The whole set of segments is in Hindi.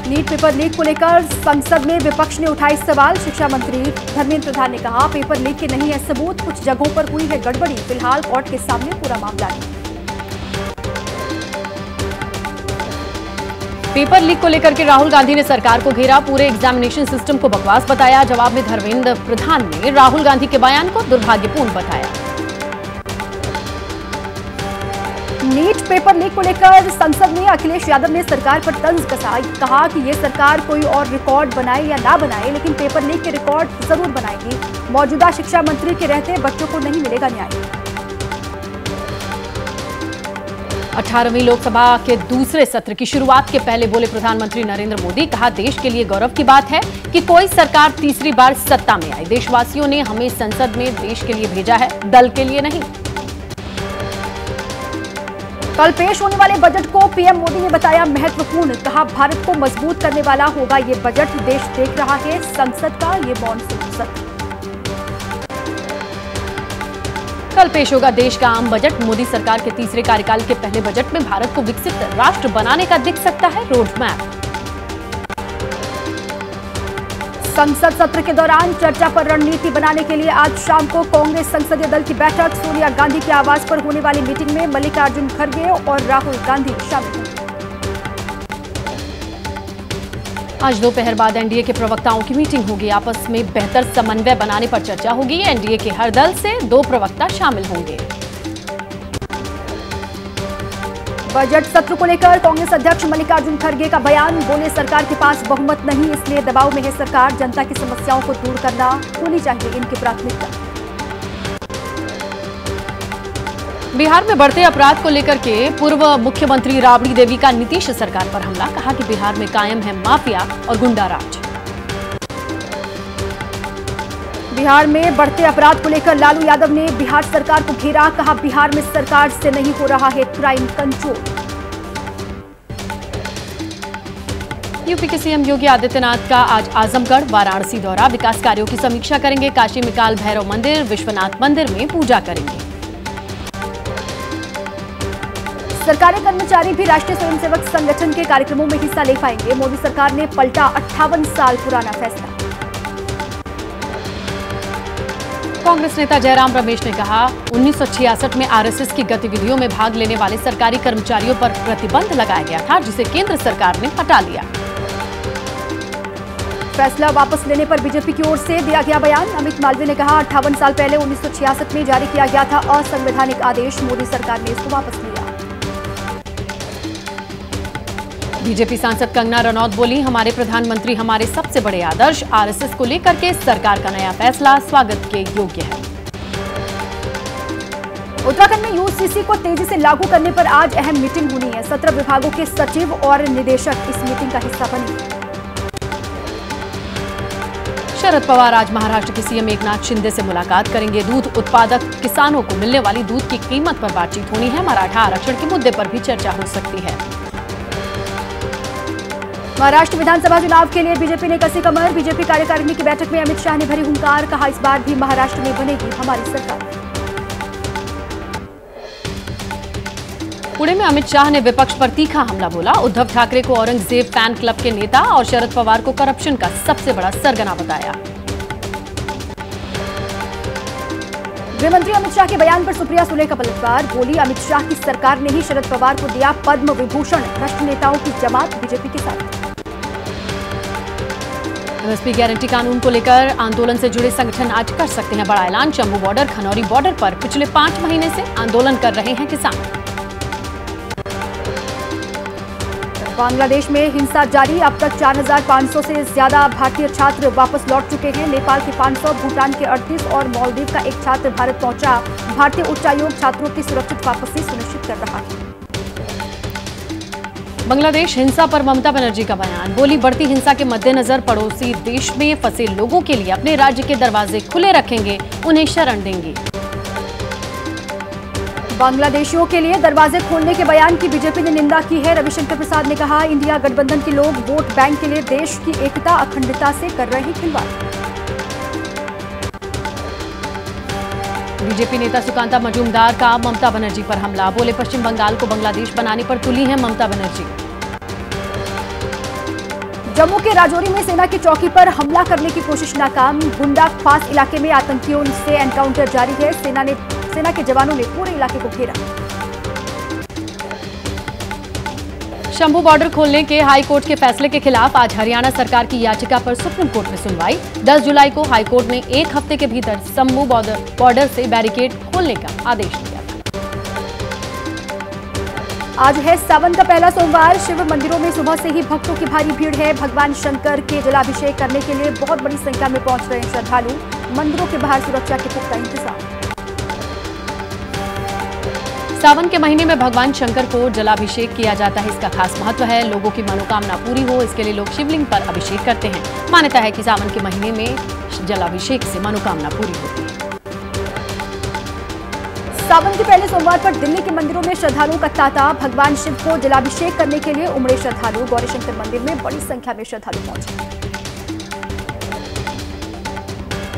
नीट पेपर लीक को लेकर संसद में विपक्ष ने उठाए सवाल। शिक्षा मंत्री धर्मेंद्र प्रधान ने कहा, पेपर लीक के नहीं है सबूत, कुछ जगहों पर हुई है गड़बड़ी, फिलहाल कोर्ट के सामने पूरा मामला नहीं। पेपर लीक को लेकर के राहुल गांधी ने सरकार को घेरा, पूरे एग्जामिनेशन सिस्टम को बकवास बताया। जवाब में धर्मेंद्र प्रधान ने राहुल गांधी के बयान को दुर्भाग्यपूर्ण बताया। नीट पेपर लीक को लेकर संसद में अखिलेश यादव ने सरकार पर तंज कसा। कहा कि ये सरकार कोई और रिकॉर्ड बनाए या ना बनाए, लेकिन पेपर लीक के रिकॉर्ड जरूर बनाएगी। मौजूदा शिक्षा मंत्री के रहते बच्चों को नहीं मिलेगा न्याय। 18वीं लोकसभा के दूसरे सत्र की शुरुआत के पहले बोले प्रधानमंत्री नरेंद्र मोदी, कहा देश के लिए गौरव की बात है कि कोई सरकार तीसरी बार सत्ता में आई। देशवासियों ने हमें संसद में देश के लिए भेजा है, दल के लिए नहीं। कल पेश होने वाले बजट को पीएम मोदी ने बताया महत्वपूर्ण। कहा, भारत को मजबूत करने वाला होगा ये बजट। देश देख रहा है संसद का ये मॉनसून सत्र। कल पेश होगा देश का आम बजट। मोदी सरकार के तीसरे कार्यकाल के पहले बजट में भारत को विकसित राष्ट्र बनाने का दिख सकता है रोड मैप। संसद सत्र के दौरान चर्चा पर रणनीति बनाने के लिए आज शाम को कांग्रेस संसदीय दल की बैठक। सोनिया गांधी के आवास पर होने वाली मीटिंग में मल्लिकार्जुन खड़गे और राहुल गांधी शामिल होंगे। आज दोपहर बाद एनडीए के प्रवक्ताओं की मीटिंग होगी। आपस में बेहतर समन्वय बनाने पर चर्चा होगी। एनडीए के हर दल से 2 प्रवक्ता शामिल होंगे। बजट सत्र को लेकर कांग्रेस अध्यक्ष मल्लिकार्जुन खड़गे का बयान। बोले, सरकार के पास बहुमत नहीं, इसलिए दबाव में है सरकार। जनता की समस्याओं को दूर करना होनी चाहिए इनकी प्राथमिकता। बिहार में बढ़ते अपराध को लेकर के पूर्व मुख्यमंत्री राबड़ी देवी का नीतीश सरकार पर हमला। कहा कि बिहार में कायम है माफिया और गुंडा राज। बिहार में बढ़ते अपराध को लेकर लालू यादव ने बिहार सरकार को घेरा। कहा, बिहार में सरकार से नहीं हो रहा है क्राइम कंट्रोल। यूपी के सीएम योगी आदित्यनाथ का आज आजमगढ़ वाराणसी दौरा। विकास कार्यों की समीक्षा करेंगे। काशी में काल भैरव मंदिर, विश्वनाथ मंदिर में पूजा करेंगे। सरकारी कर्मचारी भी राष्ट्रीय स्वयंसेवक संगठन के कार्यक्रमों में हिस्सा ले पाएंगे। मोदी सरकार ने पलटा 58 साल पुराना फैसला। कांग्रेस नेता जयराम रमेश ने कहा, 1966 में आरएसएस की गतिविधियों में भाग लेने वाले सरकारी कर्मचारियों पर प्रतिबंध लगाया गया था, जिसे केंद्र सरकार ने हटा लिया। फैसला वापस लेने पर बीजेपी की ओर से दिया गया बयान। अमित मालवीय ने कहा, 58 साल पहले 1966 में जारी किया गया था असंवैधानिक आदेश, मोदी सरकार ने इसको वापस लिया। बीजेपी सांसद कंगना रनौत बोली, हमारे प्रधानमंत्री हमारे सबसे बड़े आदर्श। आरएसएस को लेकर के सरकार का नया फैसला स्वागत के योग्य है। उत्तराखंड में यूसीसी को तेजी से लागू करने पर आज अहम मीटिंग होनी है। 17 विभागों के सचिव और निदेशक इस मीटिंग का हिस्सा बनेंगे। शरद पवार आज महाराष्ट्र के सीएम एकनाथ शिंदे से मुलाकात करेंगे। दूध उत्पादक किसानों को मिलने वाली दूध की कीमत पर बातचीत होनी है। मराठा आरक्षण के मुद्दे पर भी चर्चा हो सकती है। महाराष्ट्र विधानसभा चुनाव के लिए बीजेपी ने कसी कमर। बीजेपी कार्यकारिणी की बैठक में अमित शाह ने भरी हुंकार। कहा, इस बार भी महाराष्ट्र में बनेगी हमारी सरकार। पुणे में अमित शाह ने विपक्ष पर तीखा हमला बोला। उद्धव ठाकरे को औरंगजेब फैन क्लब के नेता और शरद पवार को करप्शन का सबसे बड़ा सरगना बताया। गृहमंत्री अमित शाह के बयान पर सुप्रिया सुले का पलटवार। बोली, अमित शाह की सरकार ने ही शरद पवार को दिया पद्म विभूषण। भ्रष्ट नेताओं की जमात बीजेपी के साथ। एमएसपी गारंटी कानून को लेकर आंदोलन से जुड़े संगठन आज कर सकते हैं बड़ा ऐलान। शंभू बॉर्डर, खनौरी बॉर्डर पर पिछले 5 महीने से आंदोलन कर रहे हैं किसान। बांग्लादेश में हिंसा जारी। अब तक 4500 से ज्यादा भारतीय छात्र वापस लौट चुके हैं। नेपाल के 500, भूटान के 38 और मालदीव का एक छात्र भारत पहुंचा। भारतीय उच्चायोग छात्रों की सुरक्षित वापसी सुनिश्चित कर रहा है। बांग्लादेश हिंसा पर ममता बनर्जी का बयान। बोली, बढ़ती हिंसा के मद्देनजर पड़ोसी देश में फंसे लोगों के लिए अपने राज्य के दरवाजे खुले रखेंगे, उन्हें शरण देंगे। बांग्लादेशियों के लिए दरवाजे खोलने के बयान की बीजेपी ने निंदा की है। रविशंकर प्रसाद ने कहा, इंडिया गठबंधन के लोग वोट बैंक के लिए देश की एकता अखंडता से कर रहे खिलवाड़। बीजेपी नेता सुकांता मजूमदार का ममता बनर्जी पर हमला। बोले, पश्चिम बंगाल को बांग्लादेश बनाने पर तुली हैं ममता बनर्जी। जम्मू के राजौरी में सेना की चौकी पर हमला करने की कोशिश नाकाम। गुंडा खास इलाके में आतंकियों से एनकाउंटर जारी है। सेना के जवानों ने पूरे इलाके को घेरा। शंभू बॉर्डर खोलने के हाई कोर्ट के फैसले के खिलाफ आज हरियाणा सरकार की याचिका पर सुप्रीम कोर्ट में सुनवाई। 10 जुलाई को हाई कोर्ट ने 1 हफ्ते के भीतर शंभू बॉर्डर से बैरिकेड खोलने का आदेश दिया। आज है सावन का पहला सोमवार। शिव मंदिरों में सुबह से ही भक्तों की भारी भीड़ है। भगवान शंकर के जलाभिषेक करने के लिए बहुत बड़ी संख्या में पहुंच रहे हैं श्रद्धालु। मंदिरों के बाहर सुरक्षा के पुख्ता इंतजाम। सावन के महीने में भगवान शंकर को जलाभिषेक किया जाता है। इसका खास महत्व है। लोगों की मनोकामना पूरी हो, इसके लिए लोग शिवलिंग पर अभिषेक करते हैं। मान्यता है कि सावन के महीने में जलाभिषेक से मनोकामना पूरी होती है। सावन के पहले सोमवार पर दिल्ली के मंदिरों में श्रद्धालुओं का तांता। भगवान शिव को जलाभिषेक करने के लिए उमड़े श्रद्धालु। गौरीशंकर मंदिर में बड़ी संख्या में श्रद्धालु पहुंचे।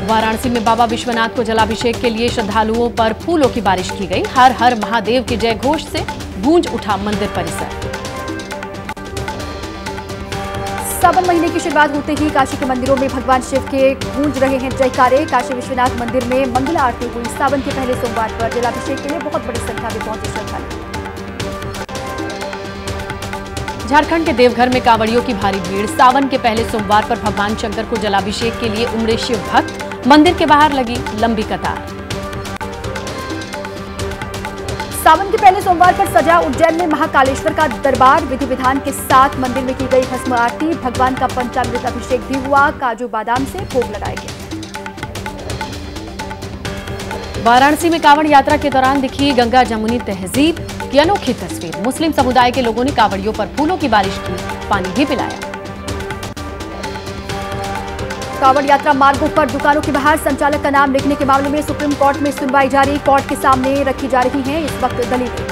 वाराणसी में बाबा विश्वनाथ को जलाभिषेक के लिए श्रद्धालुओं पर फूलों की बारिश की गई। हर हर महादेव के जय घोष से गूंज उठा मंदिर परिसर। सावन महीने की शुरुआत होते ही काशी के मंदिरों में भगवान शिव के गूंज रहे हैं जयकारे। काशी विश्वनाथ मंदिर में मंगला आरती हुई। सावन के पहले सोमवार पर जलाभिषेक के लिए बहुत बड़ी संख्या में पहुंचे श्रद्धालु। झारखंड के देवघर में कांवड़ियों की भारी भीड़। सावन के पहले सोमवार पर भगवान शंकर को जलाभिषेक के लिए उमड़े शिव भक्त। मंदिर के बाहर लगी लंबी कतार। सावन के पहले सोमवार पर सजा उज्जैन में महाकालेश्वर का दरबार। विधि विधान के साथ मंदिर में की गई भस्म आरती। भगवान का पंचामृत अभिषेक भी हुआ। काजू बादाम से भोग लगाए गए। वाराणसी में कांवड़ यात्रा के दौरान दिखी गंगा जमुनी तहजीब की अनोखी तस्वीर। मुस्लिम समुदाय के लोगों ने कांवड़ियों पर फूलों की बारिश की, पानी भी पिलाया। कांवड़ यात्रा मार्गों पर दुकानों के बाहर संचालक का नाम लिखने के मामले में सुप्रीम कोर्ट में सुनवाई जारी। कोर्ट के सामने रखी जा रही हैं इस वक्त दलीलें।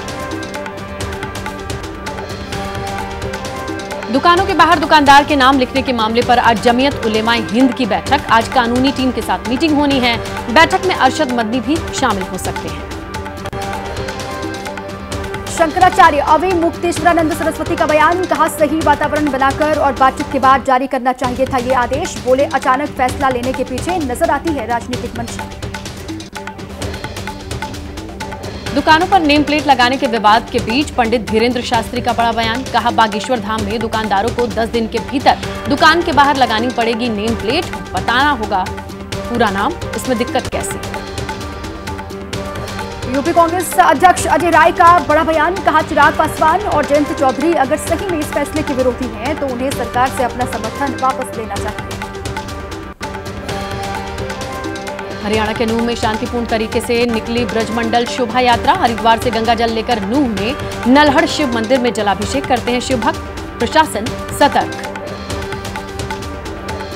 दुकानों के बाहर दुकानदार के नाम लिखने के मामले पर आज जमीयत उलेमाए हिंद की बैठक। आज कानूनी टीम के साथ मीटिंग होनी है। बैठक में अरशद मदनी भी शामिल हो सकते हैं। शंकराचार्य अवय मुक्तेश्वरानंद सरस्वती का बयान। कहा सही वातावरण बनाकर और बातचीत के बाद जारी करना चाहिए था ये आदेश। बोले अचानक फैसला लेने के पीछे नजर आती है राजनीतिक मंशा। दुकानों पर नेम प्लेट लगाने के विवाद के बीच पंडित धीरेन्द्र शास्त्री का बड़ा बयान। कहा बागेश्वर धाम में दुकानदारों को 10 दिन के भीतर दुकान के बाहर लगानी पड़ेगी नेम प्लेट। बताना होगा पूरा नाम, इसमें दिक्कत कैसी। यूपी कांग्रेस अध्यक्ष अजय राय का बड़ा बयान। कहा चिराग पासवान और जयंत चौधरी अगर सही में इस फैसले के विरोधी हैं तो उन्हें सरकार से अपना समर्थन वापस लेना चाहिए। हरियाणा के नूह में शांतिपूर्ण तरीके से निकली ब्रजमंडल शोभा यात्रा। हरिद्वार से गंगा जल लेकर नूह में नल्हड़ शिव मंदिर में जलाभिषेक करते हैं शिव भक्त। प्रशासन सतर्क।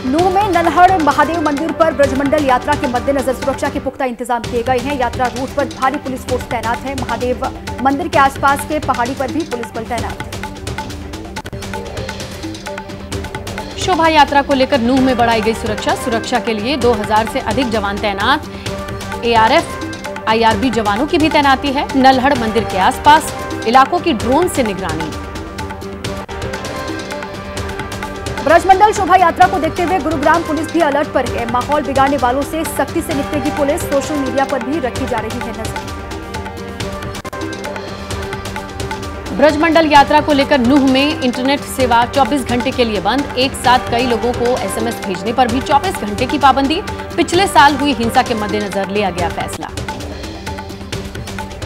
नूह में नल्हड़ महादेव मंदिर पर ब्रजमंडल यात्रा के मद्देनजर सुरक्षा के पुख्ता इंतजाम किए गए हैं। यात्रा रूट पर भारी पुलिस फोर्स तैनात है। महादेव मंदिर के आसपास के पहाड़ी पर भी पुलिस बल तैनात है। शोभा यात्रा को लेकर नूह में बढ़ाई गई सुरक्षा। सुरक्षा के लिए 2000 से अधिक जवान तैनात। एआरएफ, आईआरबी जवानों की भी तैनाती है। नल्हड़ मंदिर के आसपास इलाकों की ड्रोन से निगरानी। ब्रजमंडल शोभा यात्रा को देखते हुए गुरुग्राम पुलिस भी अलर्ट पर है। माहौल बिगाड़ने वालों से सख्ती से निपटेगी पुलिस। सोशल मीडिया पर भी रखी जा रही है नजर। ब्रजमंडल यात्रा को लेकर नूह में इंटरनेट सेवा 24 घंटे के लिए बंद। एक साथ कई लोगों को एसएमएस भेजने पर भी 24 घंटे की पाबंदी। पिछले साल हुई हिंसा के मद्देनजर लिया गया फैसला।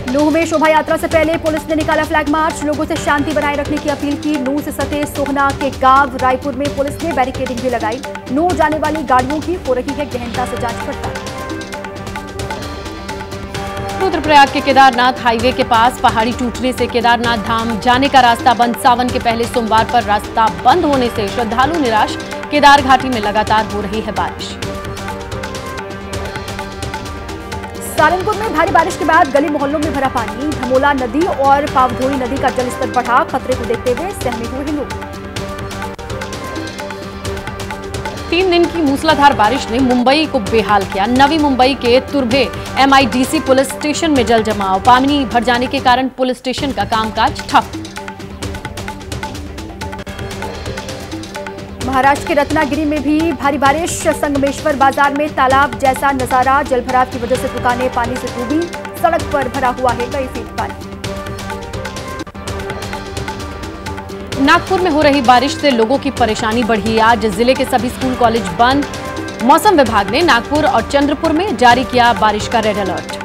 नूह में शोभा यात्रा से पहले पुलिस ने निकाला फ्लैग मार्च। लोगों से शांति बनाए रखने की अपील की। नूह से सटे सोहना के गांव रायपुर में पुलिस ने बैरिकेडिंग भी लगाई। नूह जाने वाली गाड़ियों की हो रही है गहनता से जांच पड़ताल। रुद्रप्रयाग के केदारनाथ हाईवे के पास पहाड़ी टूटने से केदारनाथ धाम जाने का रास्ता बंद। सावन के पहले सोमवार पर रास्ता बंद होने से श्रद्धालु निराश। केदार घाटी में लगातार हो रही है बारिश। सारंगपुर में भारी बारिश के बाद गली मोहल्लों में भरा पानी। धमोला नदी और पावधोई नदी का जलस्तर बढ़ा। खतरे को देखते हुए सहमे हुए लोग। 3 दिन की मूसलाधार बारिश ने मुंबई को बेहाल किया। नवी मुंबई के तुर्भे एमआईडीसी पुलिस स्टेशन में जल जमाव। पानी भर जाने के कारण पुलिस स्टेशन का कामकाज ठप। महाराष्ट्र के रत्नागिरी में भी भारी बारिश, संगमेश्वर बाजार में तालाब जैसा नजारा, जलभराव की वजह से दुकानें पानी से डूबी, सड़क पर भरा हुआ है कई फीट पानी। नागपुर में हो रही बारिश से लोगों की परेशानी बढ़ी। आज जिले के सभी स्कूल कॉलेज बंद। मौसम विभाग ने नागपुर और चंद्रपुर में जारी किया बारिश का रेड अलर्ट।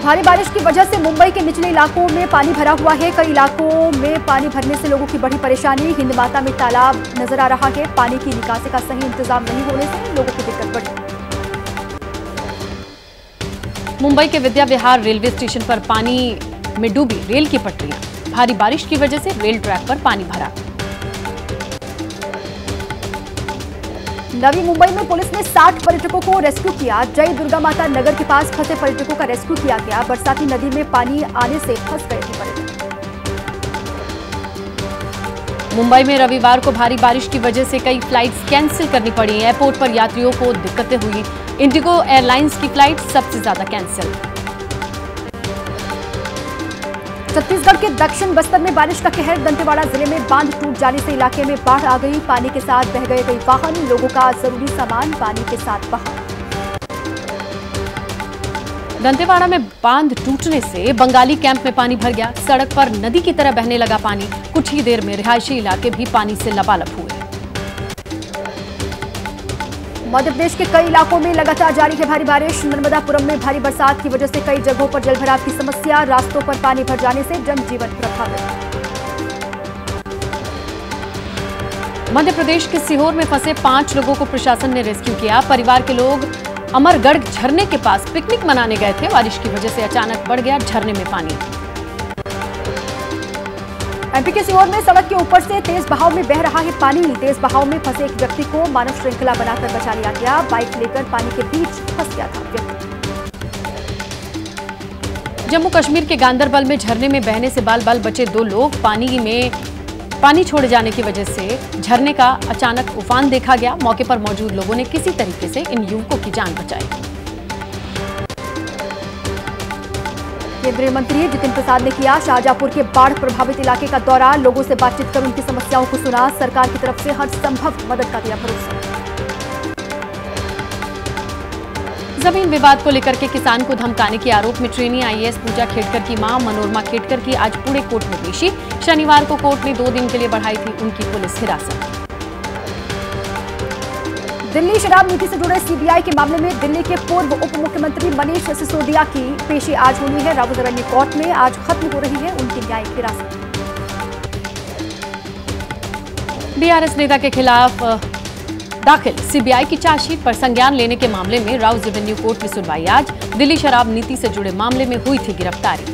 भारी बारिश की वजह से मुंबई के निचले इलाकों में पानी भरा हुआ है। कई इलाकों में पानी भरने से लोगों की बड़ी परेशानी। हिंद माता में तालाब नजर आ रहा है। पानी की निकासी का सही इंतजाम नहीं होने से लोगों की दिक्कत बढ़ी। मुंबई के विद्या विहार रेलवे स्टेशन पर पानी में डूबी रेल की पटरियां। भारी बारिश की वजह से रेल ट्रैक पर पानी भरा। नवी मुंबई में पुलिस ने 60 पर्यटकों को रेस्क्यू किया। जय दुर्गा माता नगर के पास फंसे पर्यटकों का रेस्क्यू किया गया। बरसाती नदी में पानी आने से फंस गए थे पर्यटक। मुंबई में रविवार को भारी बारिश की वजह से कई फ्लाइट्स कैंसिल करनी पड़ी। एयरपोर्ट पर यात्रियों को दिक्कतें हुई। इंडिगो एयरलाइंस की फ्लाइट सबसे ज्यादा कैंसिल। छत्तीसगढ़ के दक्षिण बस्तर में बारिश का कहर। दंतेवाड़ा जिले में बांध टूट जाने से इलाके में बाढ़ आ गई। पानी के साथ बह गए कई वाहन। लोगों का जरूरी सामान पानी के साथ बहा। दंतेवाड़ा में बांध टूटने से बंगाली कैंप में पानी भर गया। सड़क पर नदी की तरह बहने लगा पानी। कुछ ही देर में रिहायशी इलाके भी पानी से लबालब हुए। मध्य प्रदेश के कई इलाकों में लगातार जारी है भारी बारिश। नर्मदापुरम में भारी बरसात की वजह से कई जगहों पर जलभराव की समस्या। रास्तों पर पानी भर जाने से जनजीवन प्रभावित। मध्य प्रदेश के सीहोर में फंसे 5 लोगों को प्रशासन ने रेस्क्यू किया। परिवार के लोग अमरगढ़ झरने के पास पिकनिक मनाने गए थे। बारिश की वजह से अचानक बढ़ गया झरने में पानी। एमपी के सीहोर में सड़क के ऊपर से तेज बहाव में बह रहा है पानी। तेज बहाव में फंसे एक व्यक्ति को मानव श्रृंखला बनाकर बचा लिया गया। बाइक लेकर पानी के बीच फंस गया था व्यक्ति। जम्मू कश्मीर के गांदरबल में झरने में बहने से बाल बाल बचे 2 लोग। पानी छोड़े जाने की वजह से झरने का अचानक उफान देखा गया। मौके पर मौजूद लोगों ने किसी तरीके से इन युवकों की जान बचाई। केंद्रीय मंत्री जितिन प्रसाद ने किया शाहजहांपुर के बाढ़ प्रभावित इलाके का दौरा। लोगों से बातचीत कर उनकी समस्याओं को सुना। सरकार की तरफ से हर संभव मदद का दिया भरोसा। जमीन विवाद को लेकर के किसान को धमकाने के आरोप में ट्रेनी आईएएस पूजा खेड़कर की मां मनोरमा खेड़कर की आज पुणे कोर्ट में पेशी। शनिवार को कोर्ट ने 2 दिन के लिए बढ़ाई थी उनकी पुलिस हिरासत। दिल्ली शराब नीति से जुड़े सीबीआई के मामले में दिल्ली के पूर्व उप मुख्यमंत्री मनीष सिसोदिया की पेशी आज होनी है। राउज रेवेन्यू कोर्ट में आज खत्म हो रही है उनकी न्यायिक हिरासत। बीआरएस नेता के खिलाफ दाखिल सीबीआई की चार्जशीट पर संज्ञान लेने के मामले में राउज रेवेन्यू कोर्ट में सुनवाई आज। दिल्ली शराब नीति से जुड़े मामले में हुई थी गिरफ्तारी।